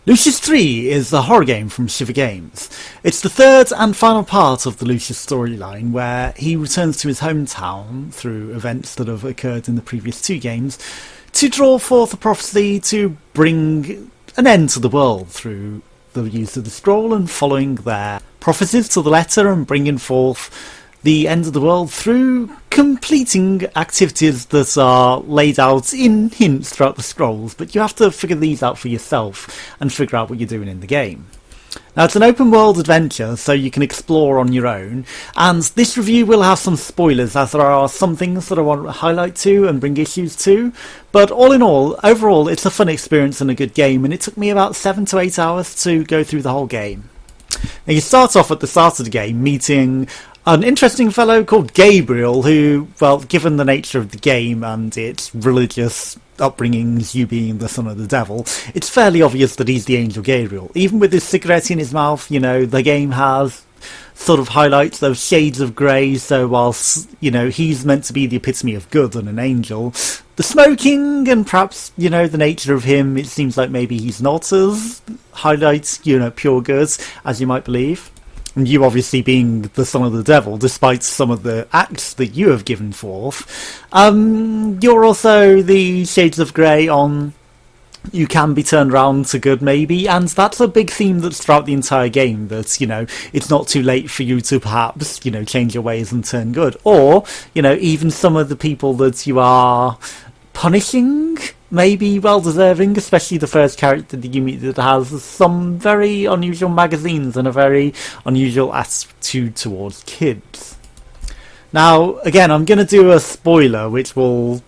Lucius 3 is a horror game from Shiver Games. It's the third and final part of the Lucius storyline, where he returns to his hometown through events that have occurred in the previous two games to draw forth a prophecy to bring an end to the world through the use of the scroll and following their prophecies to the letter and bringing forth the end of the world through completing activities that are laid out in hints throughout the scrolls, but you have to figure these out for yourself and figure out what you're doing in the game. Now, it's an open world adventure, so you can explore on your own, and this review will have some spoilers, as there are some things that I want to highlight to and bring issues to, but all in all, overall, it's a fun experience and a good game, and it took me about 7 to 8 hours to go through the whole game. Now, you start off at the start of the game meeting an interesting fellow called Gabriel, who, well, given the nature of the game and its religious upbringings, you being the son of the devil, it's fairly obvious that he's the angel Gabriel. Even with his cigarette in his mouth, you know, the game has sort of highlights those shades of grey, so whilst, you know, he's meant to be the epitome of good and an angel, the smoking and perhaps, you know, the nature of him, it seems like maybe he's not as highlights, you know, pure good as you might believe. And you obviously being the son of the devil, despite some of the acts that you have given forth, you're also the shades of grey on you can be turned around to good maybe, and that's a big theme that's throughout the entire game, that, you know, it's not too late for you to perhaps, you know, change your ways and turn good. Or, you know, even some of the people that you are punishing may be well deserving, especially the first character that you meet that has some very unusual magazines and a very unusual attitude towards kids. Now, again, I'm going to do a spoiler which will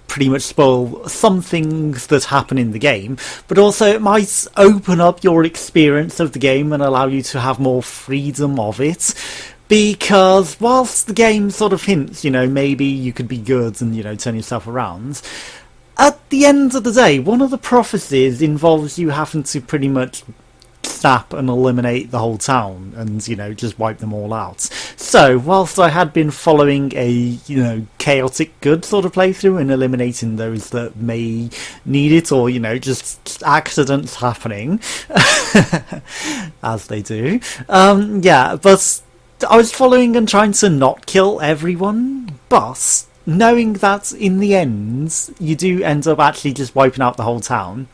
pretty much spoil some things that happen in the game, but also it might open up your experience of the game and allow you to have more freedom of it. Because whilst the game sort of hints, you know, maybe you could be good and, you know, turn yourself around, at the end of the day, one of the prophecies involves you having to pretty much snap and eliminate the whole town and, you know, just wipe them all out. So, whilst I had been following a, you know, chaotic good sort of playthrough and eliminating those that may need it, or, you know, just accidents happening, as they do, yeah, but I was following and trying to not kill everyone, but knowing that in the end you do end up actually just wiping out the whole town,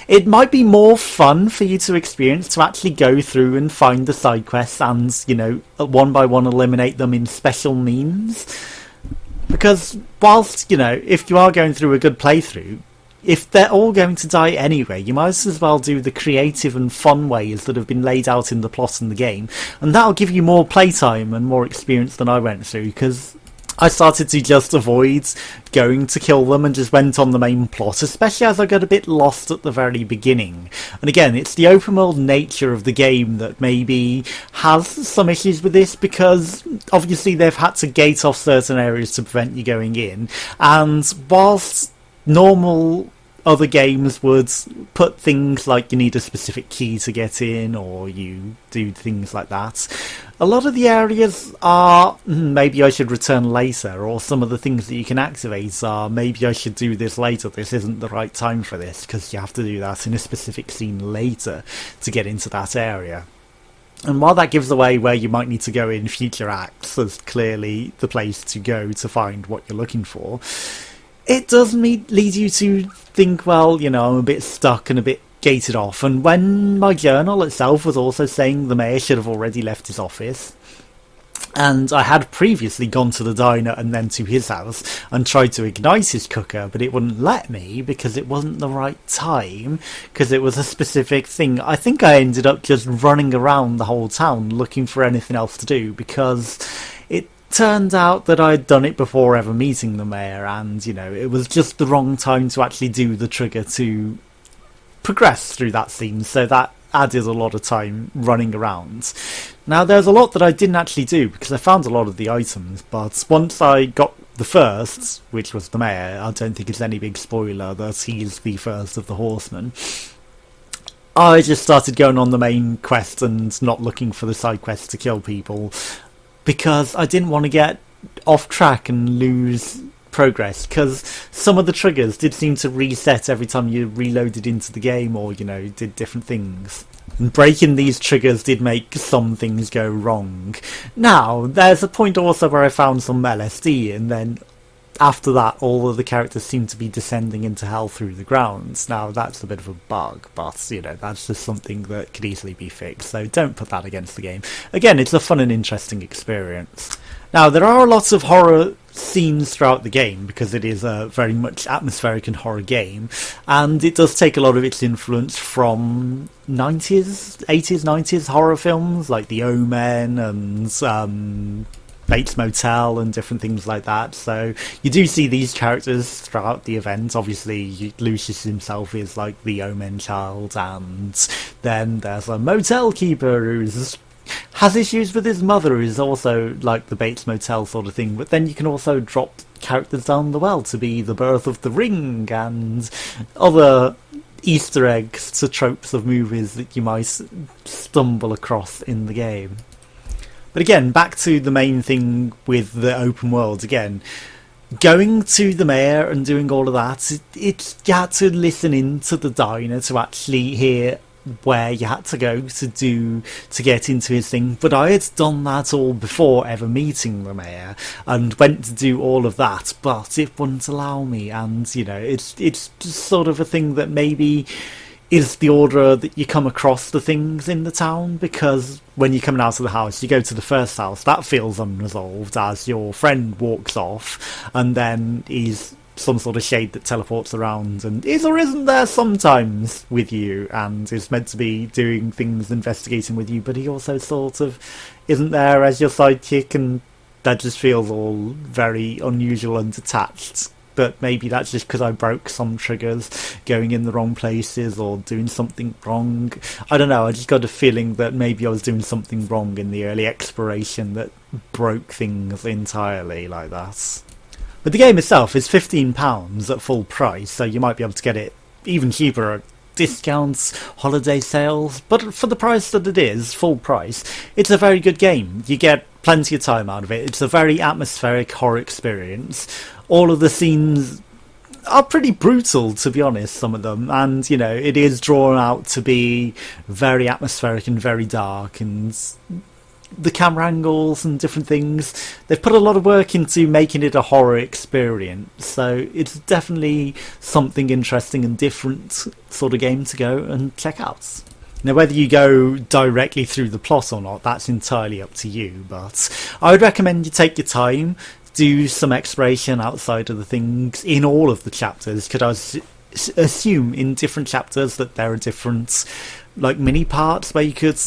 it might be more fun for you to experience to actually go through and find the side quests and, you know, one by one eliminate them in special means. Because whilst, you know, if you are going through a good playthrough, if they're all going to die anyway, you might as well do the creative and fun ways that have been laid out in the plot in the game, and that'll give you more playtime and more experience than I went through, because I started to just avoid going to kill them and just went on the main plot, especially as I got a bit lost at the very beginning. And again, it's the open world nature of the game that maybe has some issues with this, because obviously they've had to gate off certain areas to prevent you going in, and whilst normal other games would put things like you need a specific key to get in, or you do things like that, a lot of the areas are maybe I should return later, or some of the things that you can activate are maybe I should do this later, this isn't the right time for this, because you have to do that in a specific scene later to get into that area. And while that gives away where you might need to go in future acts as clearly the place to go to find what you're looking for, it does lead you to think, well, you know, I'm a bit stuck and a bit gated off. And when my journal itself was also saying the mayor should have already left his office, and I had previously gone to the diner and then to his house and tried to ignite his cooker, but it wouldn't let me because it wasn't the right time, because it was a specific thing. I think I ended up just running around the whole town looking for anything else to do, because it turned out that I'd done it before ever meeting the mayor, and, you know, it was just the wrong time to actually do the trigger to progress through that scene, so that added a lot of time running around. Now, there's a lot that I didn't actually do because I found a lot of the items, but once I got the first, which was the mayor, I don't think it's any big spoiler that he's the first of the horsemen, I just started going on the main quest and not looking for the side quests to kill people, because I didn't want to get off track and lose progress, because some of the triggers did seem to reset every time you reloaded into the game or, did different things. And breaking these triggers did make some things go wrong. Now, there's a point also where I found some LSD, and then after that, all of the characters seem to be descending into hell through the grounds. Now, that's a bit of a bug, but, that's just something that could easily be fixed, so don't put that against the game. Again, it's a fun and interesting experience. Now, there are lots of horror scenes throughout the game, because it is a very much atmospheric and horror game, and it does take a lot of its influence from 90s, 80s, 90s horror films, like The Omen and Bates Motel and different things like that. So you do see these characters throughout the event. Obviously, Lucius himself is like the Omen child, and then there's a motel keeper who has issues with his mother, who's also like the Bates Motel sort of thing. But then you can also drop characters down the well to be the birth of the ring and other Easter eggs to tropes of movies that you might stumble across in the game. But again, back to the main thing with the open world again. Going to the mayor and doing all of that, you had to listen into the diner to actually hear where you had to go to get into his thing. But I had done that all before ever meeting the mayor, and went to do all of that, but it wouldn't allow me. And it's just sort of a thing that maybe is the order that you come across the things in the town, because when you're coming out of the house, you go to the first house, that feels unresolved as your friend walks off, and then he's some sort of shade that teleports around and is or isn't there sometimes with you, and is meant to be doing things, investigating with you, but he also sort of isn't there as your sidekick, and that just feels all very unusual and detached. But maybe that's just because I broke some triggers going in the wrong places or doing something wrong. I don't know, I just got a feeling that maybe I was doing something wrong in the early exploration that broke things entirely like that. But the game itself is £15 at full price, so you might be able to get it even cheaper at discounts, holiday sales, but for the price that it is, full price, it's a very good game. You get plenty of time out of it. It's a very atmospheric horror experience. All of the scenes are pretty brutal, to be honest, some of them, and it is drawn out to be very atmospheric and very dark, and the camera angles and different things, they've put a lot of work into making it a horror experience, so it's definitely something interesting and different sort of game to go and check out. Now, whether you go directly through the plot or not, that's entirely up to you, but I would recommend you take your time, do some exploration outside of the things in all of the chapters, because I assume in different chapters that there are different mini parts where you could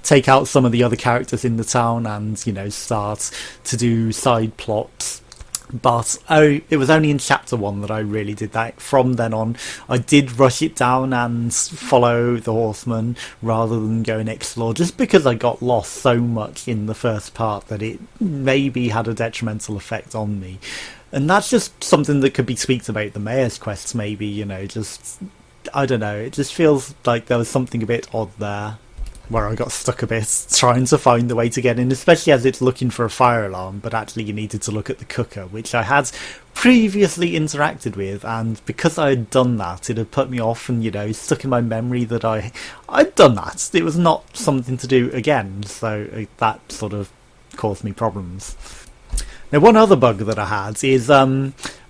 take out some of the other characters in the town and start to do side plots. But it was only in chapter 1 that I really did that. From then on, I did rush it down and follow the horseman rather than go and explore, just because I got lost so much in the first part that it maybe had a detrimental effect on me. And that's just something that could be tweaked about the mayor's quests, maybe, just, I don't know, it just feels like there was something a bit odd there, where I got stuck a bit trying to find the way to get in, especially as it's looking for a fire alarm, but actually you needed to look at the cooker, which I had previously interacted with, and because I had done that, it had put me off and, stuck in my memory that I'd done that. It was not something to do again, so that sort of caused me problems. Now, one other bug that I had is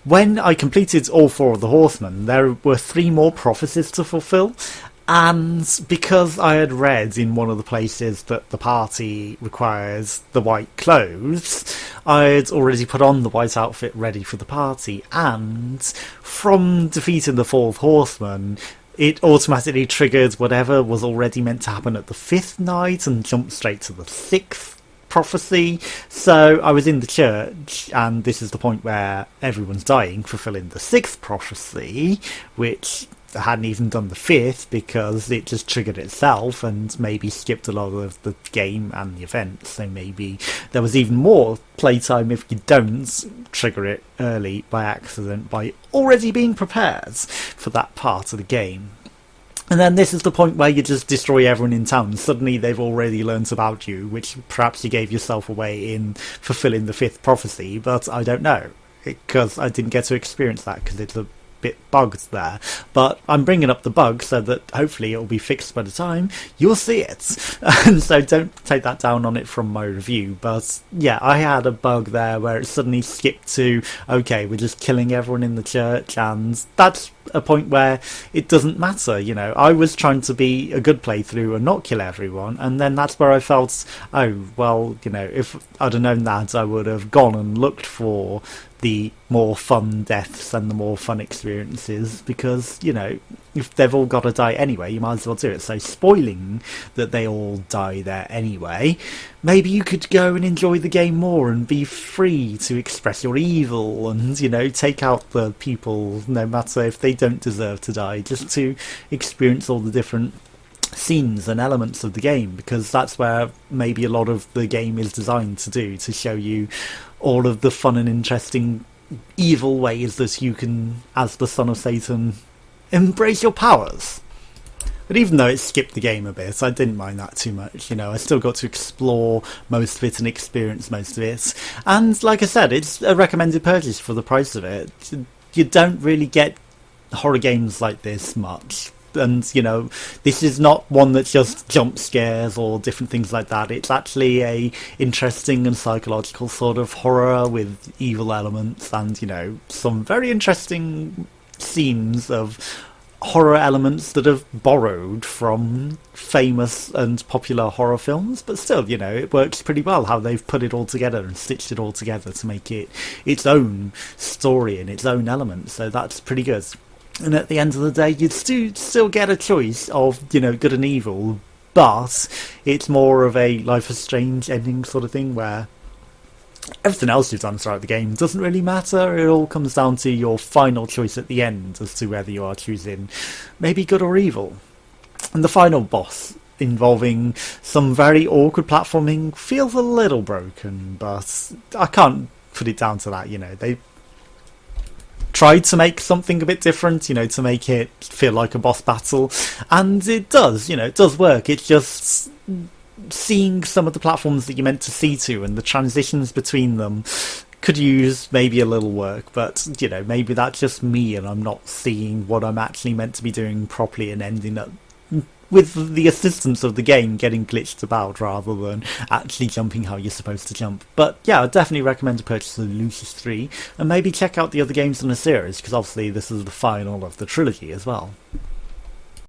when I completed all 4 of the horsemen, there were 3 more prophecies to fulfill. And because I had read in one of the places that the party requires the white clothes, I had already put on the white outfit ready for the party, and from defeating the 4th horseman, it automatically triggered whatever was already meant to happen at the 5th night and jumped straight to the 6th prophecy. So I was in the church, and this is the point where everyone's dying, fulfilling the 6th prophecy, which I hadn't even done the 5th because it just triggered itself and maybe skipped a lot of the game and the event, so maybe there was even more playtime if you don't trigger it early by accident by already being prepared for that part of the game. And then this is the point where you just destroy everyone in town. Suddenly they've already learnt about you, which perhaps you gave yourself away in fulfilling the 5th prophecy, but I don't know. because I didn't get to experience that because it's a bit bugged there. But I'm bringing up the bug so that hopefully it will be fixed by the time you'll see it. And so don't take that down on it from my review. But yeah, I had a bug there where it suddenly skipped to, okay, we're just killing everyone in the church, and that's a point where it doesn't matter, you know. I was trying to be a good playthrough and not kill everyone, and then that's where I felt, oh, well, you know, if I'd have known that, I would have gone and looked for the more fun deaths and the more fun experiences, because, you know, if they've all got to die anyway, you might as well do it. So spoiling that they all die there anyway, maybe you could go and enjoy the game more and be free to express your evil and, you know, take out the people no matter if they don't deserve to die, just to experience all the different scenes and elements of the game, because that's where maybe a lot of the game is designed to do, to show you all of the fun and interesting evil ways that you can, as the son of Satan, embrace your powers. But even though it skipped the game a bit, I didn't mind that too much, you know. I still got to explore most of it and experience most of it. And like I said, it's a recommended purchase for the price of it. You don't really get horror games like this much. And, you know, this is not one that's just jump scares or different things like that. It's actually a interesting and psychological sort of horror with evil elements and, you know, some very interesting scenes of horror elements that have borrowed from famous and popular horror films. But still, you know, it works pretty well how they've put it all together and stitched it all together to make it its own story and its own elements. So that's pretty good. And at the end of the day, you'd still get a choice of, you know, good and evil, but it's more of a Life is Strange ending sort of thing where everything else you've done throughout the game doesn't really matter. It all comes down to your final choice at the end as to whether you are choosing maybe good or evil. And the final boss, involving some very awkward platforming, feels a little broken, but I can't put it down to that, you know. They tried to make something a bit different, you know, to make it feel like a boss battle, and it does, you know, it does work. It's just seeing some of the platforms that you're meant to see to and the transitions between them could use maybe a little work, but, you know, maybe that's just me and I'm not seeing what I'm actually meant to be doing properly and ending up with the assistance of the game getting glitched about rather than actually jumping how you're supposed to jump. But yeah, I'd definitely recommend to purchase the Lucius 3 and maybe check out the other games in the series, because obviously this is the final of the trilogy as well.